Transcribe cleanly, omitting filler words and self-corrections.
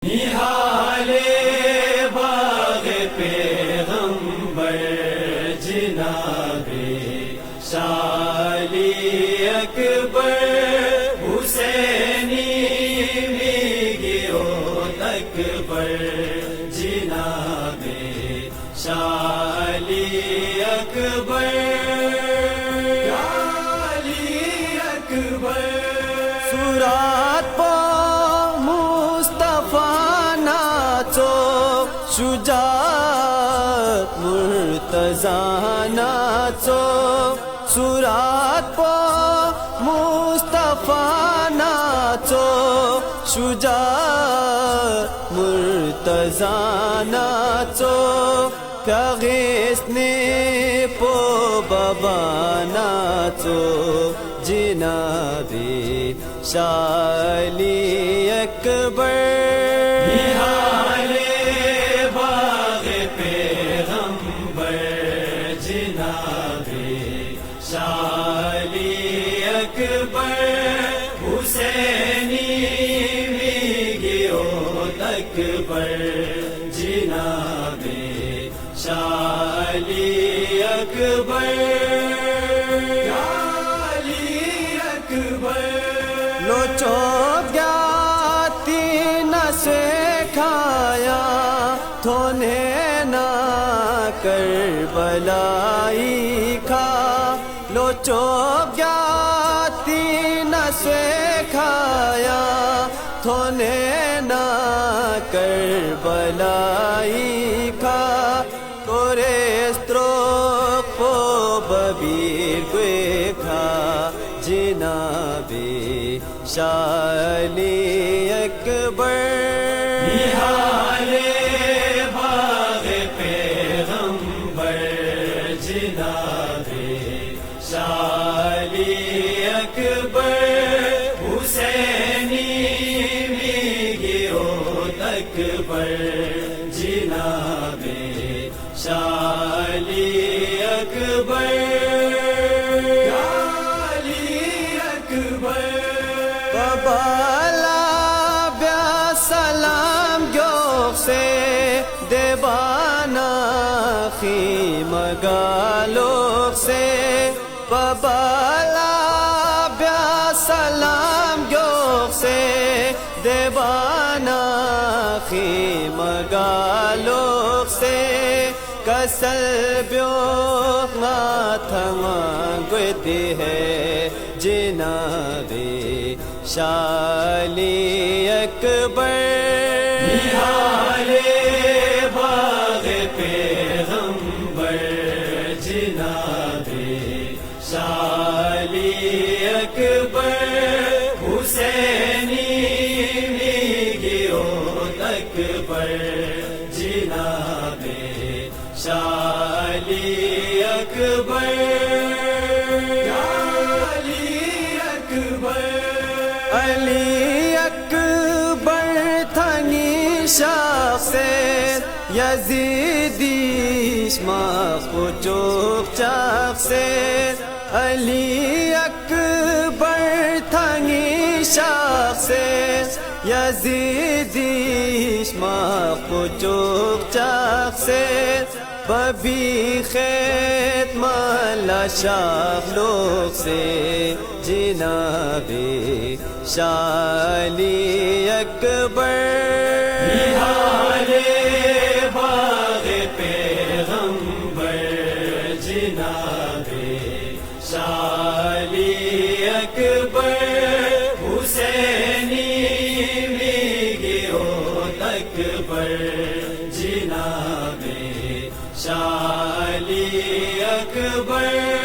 نہال باغ پیغمبر جناب شالی اکبر حسینی میگیو اکبر جناب شالی اکبر سورات پا مصطفیٰ ناچو شجاعت مرتضیٰ ناچو سورات پا مصطفیٰ ناچو شجاعت مرتضیٰ ناچو پیاغیس نے پو بابا ناچو جناب شالی اکبر نہال باغ پیغمبر جناب شالی اکبر حسینی میگیو اکبر جناب شالی اکبر لوچو گاتی نہ سکھایا تھونے نہ کربلائی کھا لوچو گاتی نہ سکھایا تھونے نہ کربلائی کھا تورے استروک پو ببیر کوئے کھا جناب شالی اکبر نہال باغ پیغمبر جناب شالی اکبر حسینی میگیو اکبر جناب شالی اکبر بالا بیا سلام گیوخ سے دیوانا خیم گالوخ سے بالا بیا سلام گیوخ سے دیوانا خیم گالوخ سے کسل بیوخ ناتھنگ گویتی ہے جناب شالی اکبر نہال باغ پیغمبر جناب شالی اکبر حسینی میگیو اکبر جناب شالی اکبر علی اکبر تھنی شخصیت یزیدیش ماخ و چوک چخصیت علی اکبر تھنی شخصیت یزیدیش ماخ و چوک چخصیت ببی خیت مالا شاخ لوگ سے جناب شالی اکبر نہال باغ پیغمبر جناب شالی اکبر حسینی میگیو اکبر جناب شالی اکبر